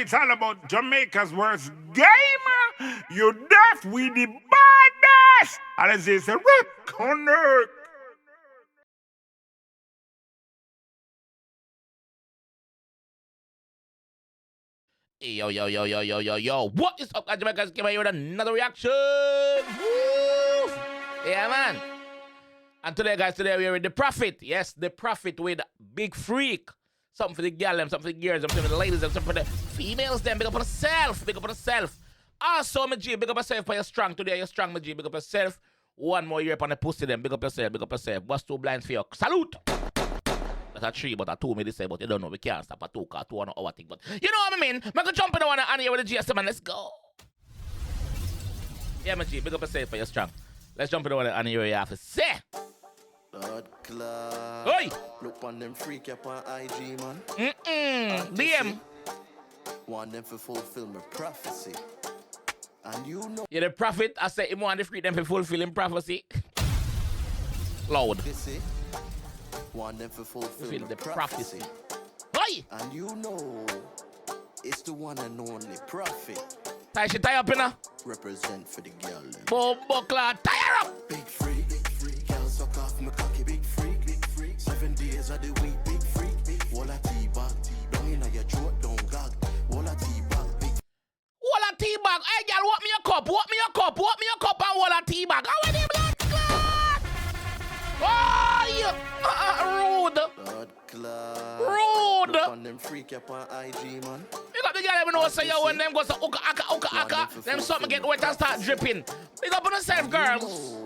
it's all about Jamaica's worst game. You deaf, we the baddest. And as they say, connect. Yo. What is up, guys? Jamaica's came here with another reaction. Woo! Yeah, man. And today, guys, we are with the Prophet. Yes, the Prophet with Big Freak. Something for the gal, something for the girls, something for the ladies, something for the females, them. Big up on yourself. Big up on yourself. Also, my G, big up yourself for your strong today. You're strong, my G. Big up yourself. One more year upon the pussy, them. Big up yourself. Big up yourself. What's too blind for you? Salute. That's a 3, but a 2 me this say, but you don't know. We can't stop a 2 car, 2 on our thing. But you know what I mean? I'm going to jump in the one and here with the GSM and let's go. Yeah, my G, big up yourself for your strong. Let's jump in the one and here you have to say. Oi! Look on them freak up on IG, man. DM. Want them to fulfill my prophecy. And you know. Yeah, the Prophet, I say him want to free them for fulfilling prophecy. Loud. Want them to fulfill the prophecy. Oi! And you know, it's the one and only prophet. Tie up, you know? Represent for the girl. Boom, buckler, tie her up! Big freak, girl suck off my cocky, big freak. 7 days of the week, big freak. Wall a tea-bag, down in your throat, don't gag. Wall a tea-bag, big. Wall a tea-bag. Hey, girl, walk me your cup, walk me your cup and wall a tea-bag. How are they blood clot? Oh, you rude. Blood clot. Rude. Look on them freak up on IG, man. Big up the girl, even know say yo when them go to uka, them something get wet and start dripping. Big up on yourself, girls.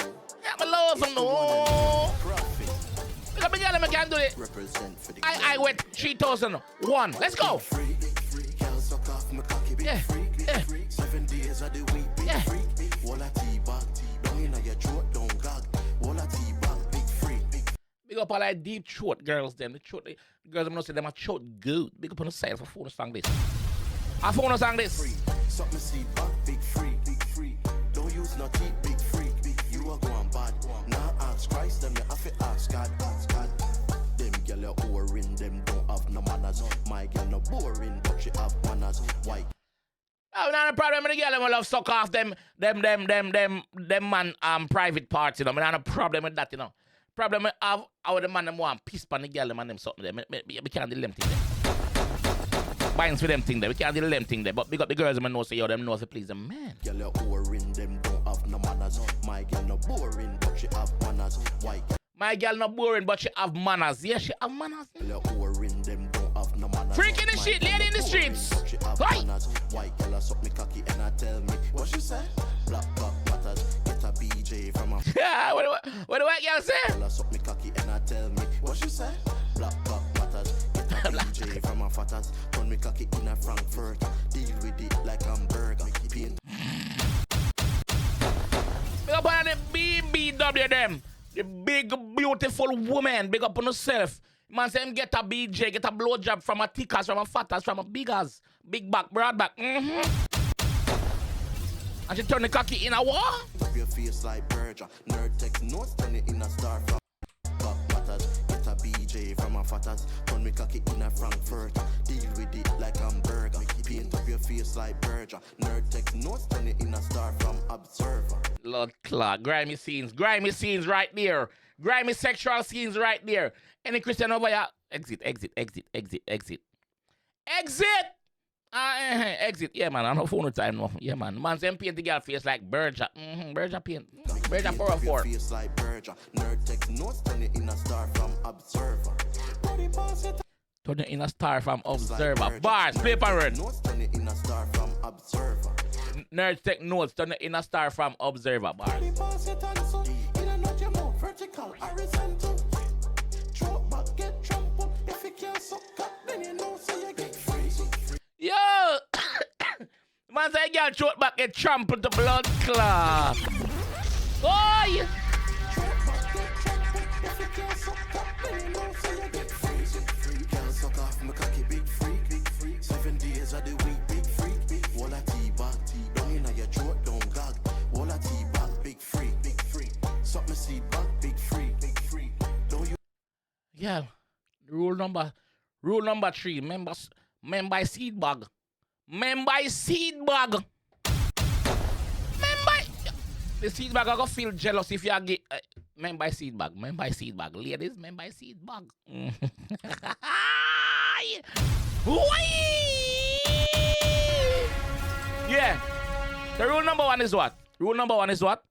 Yeah, my love them, no. Big up the girl, I can't do it. I wet 3001. Let's go. Yeah. 7 days of the week, big freak. Wall a tea-bag, down in your throat, don't gag. Wall a tea-bag, big freak. Big up all that deep throat girls, them. The girls, I'm not saying them are throat good. Big up on yourself. I phone song this. Something see back, big freak. Don't use no teeth, big freak. You are going bad. Now ask Christ, them you have to ask God. Them girl are boring, them don't have no manners. My girl no boring, but she have manners. Why? Oh, not a problem with the girl. I love suck off them man private parts, you know. I not a problem with that, you know. Problem with how the man them want piss pan the girl them and them something there. We can't do them thing there. Binds for them thing there. We can't do them thing there. But big up the girls them know say yo them know to please them man. Girl are boring, them don't have no manners. My girl no boring, but she have manners. Why? My girl not boring, but she have manners. Yeah, she have manners. Girl are boring, them don't have no manners. Freak in the shit, lady in the streets. Right. Why girl a suck me cocky and I tell me what she say? Black matters. Get a BJ from a. Yeah, what the white girl say? Girl a suck me cocky and I tell me what she say? Black matters. Get a BJ from a fatters. Turn me cocky in a Frankfurt. Deal with it like I'm burger. Paint. Big up on the BBW them. The big, beautiful woman. Big up on herself. Man say him get a BJ, get a blowjob from a thickers, from a fatters, from a biggers. Big back, broad back. And she turn the cocky in a what? Your face like Berger. Nerd text notes, turn it in a star from matters. Get a BJ from a fatters. Turn me cocky in a Frankfurt. Deal with it like I'm burger. Paint up your face like Berger. Nerd text notes, turn it in a star from Observer. Lord Clark, grimy scenes right there. Grimy sexual scenes right there. Any Christian over here? Exit. Exit! Yeah, man, I don't know phone time no. Yeah, man. Man, say paint the girl face like Berger. Berger paint. Berger 404. Face like Berger. Nerd text notes, turn it in a star from Observer. Turn it in a star from Observer. Bars, paper word. Notes, turn it in a star from Observer. Nerds take notes, turn it in a star from Observer. Bars. Yo! Man say girl throat back get trampled to blood clot. Boy! Girl suck off my cocky, big freak. 7 days of the week, big freak. Wall a tea-bag, down in your throat, don't gag. Wall a tea-bag, big freak. Suck me seed back, big freak. Don't you? Yeah. Rule number 3. Members seed bag. Remember seed bag. Remember the seed bag I go feel jealous if you get remember seed bag. Remember seed bag. Ladies, remember seed bag. Yeah. The rule number one is what? Rule number one is what?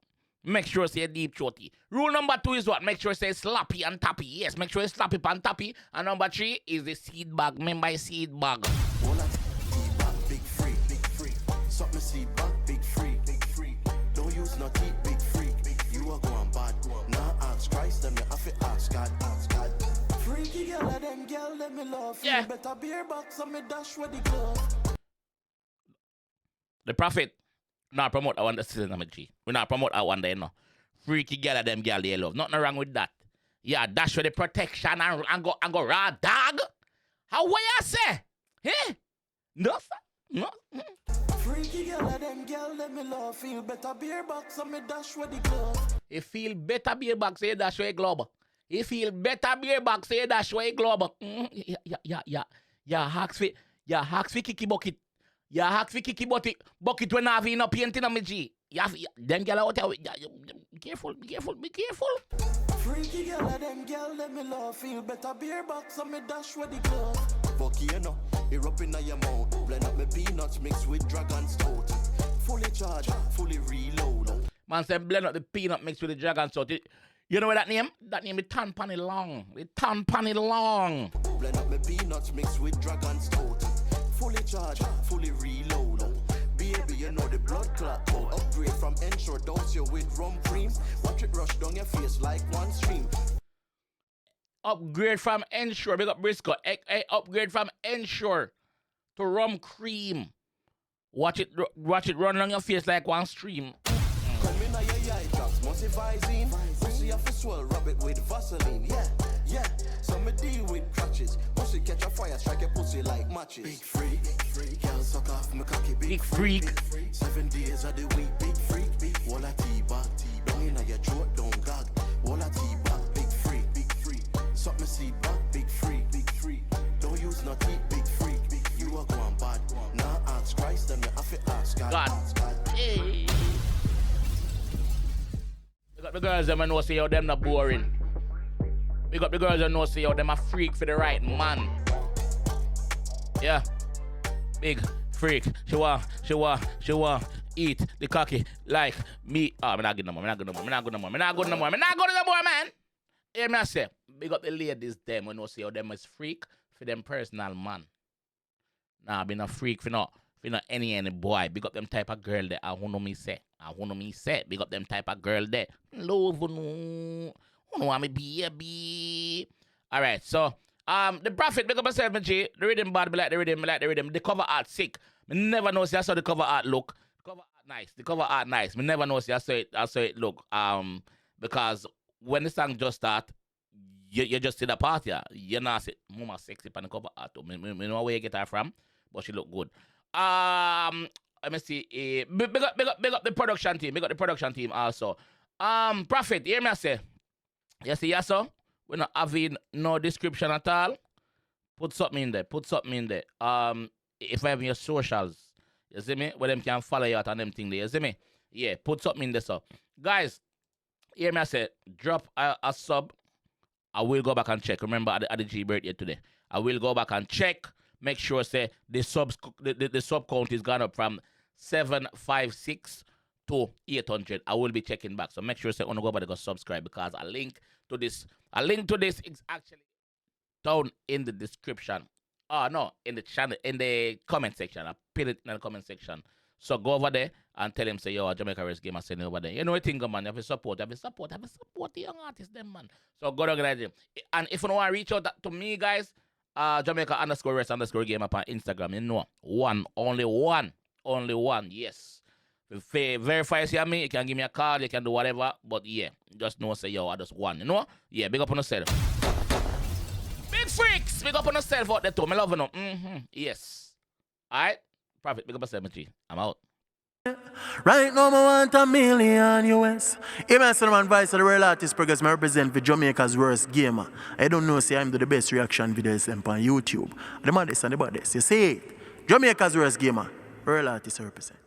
Make sure say deep throaty. Rule number two is what? Make sure say slappy and tappy. Yes, make sure it's slappy and tappy. And number three is the seed bag. Remember seed bag. Big freak, big freak. Suck me seed bag, big freak, big freak. Don't use no teeth, big freak. You are going bad. Now ask Christ, them you have to ask God, ask God. Freaky girl, them girl, let me love. Yeah. You better beer box on me dash with the glove. The prophet. Not promote I want the system G. We not promote I want there no. Freaky girl them girl they love. Nothing wrong with that. Yeah, dash with the protection and go raw dog. How what you say? Eh? No sir. No. Freaky girl, them girl, let me love. Feel better beer box on me dash with the glove. You feel better beer box say dash with glove. You feel better beer box say dash with glove. Yeah, hacks fi kiki bucket. Yeah, hacks fi kiki bucket when I have no painting on me G. Yeah, them girl out there. Be careful. Freaky girl, them girl, let me love. Feel better beer box on me dash with the glove. Volcano, erupt in your mouth. Blend up my peanuts mixed with dragon stout. Fully charged, fully reload. Man said blend up the peanut mixed with the dragon salt. You know what that name? That name is Tan Panny Long. The Tan Panny Long. Blend up my peanuts mixed with dragon stout. Fully charged, fully reload. Baby, you know the blood clot. Upgrade from Ensure, dose you with rum cream. Watch it rush down your face like one stream. Upgrade from Ensure. Big up Briscoe. Upgrade from Ensure to rum cream. Watch it run on your face like one stream. Come in your eye drops, musty Visine. Pussy off the swell, rub it with Vaseline. Yeah. Some deal with crutches. Pussy catch a fire, strike your pussy like matches. Big freak, girl suck off my cocky. Big freak. 7 days of the week, big freak. Walla tea-bag, down in your throat, don't gag. Walla tea-bag, big freak. Suck me seed back, big freak. Don't use no teeth, big freak. You are going bad. Now ask Christ, then you have to ask God. Hey. We got the girls them know say how them not boring. We got the girls that know say how them a freak for the right man. Yeah. Big freak. She want eat the cocky like me. Oh, I'm not good no more, man. Hear me I say, big up the ladies them when know say how them is freak for them personal man. Nah, be no freak for no any boy. Big up them type of girl that I wanna me say. Big up them type of girl that love no want me baby. Alright, so the prophet, big up myself, my G. The rhythm bad, me like the rhythm. The cover art sick. Me never know see I saw the cover art look. The cover art nice. Me never know see I saw it look. Because when the song just start, you just see the party. You not see mama sexy on the cover art. Me know where you get her from, but she look good. Let me see. Big up the production team. Big up the production team also. Prophet, hear me I say. You see, yes, sir? We're not having no description at all. Put something in there. If I have your socials, you see me? Where them can follow you out and them thing there. You see me? Yeah, put something in there, sir. Guys, hear me I say, drop a sub. I will go back and check. Remember, at the G birthday today. I will go back and check. Make sure, say, the sub count is gone up from 756 to 800. I will be checking back. So make sure, say, on go back and go subscribe because a link to this is actually down in the description. Oh, no, in the channel, in the comment section. I put it in the comment section. So go over there and tell him, say, yo, JAMAICA'S game, I send it over there. You know what thing, man? You have to support the young artists, them, man. So go organize them. And if you want to reach out to me, guys, Jamaica_rest_game up on Instagram. You know, only one, yes. If verify you see me, you can give me a call, you can do whatever, but yeah, just know, say, yo, I just one, you know? Yeah, big up on yourself. Big freaks, big up on yourself out there too. Me love you know. Yes. Alright? Prophet, big up yourself, my G. I'm out. Right now, I want $1 million US. If I say I'm vice of the real artist progress, I represent for Jamaica's worst gamer. I don't know, say I'm the best reaction videos on YouTube. The maddest and the baddest, you see it. Jamaica's worst gamer. Real artist represent.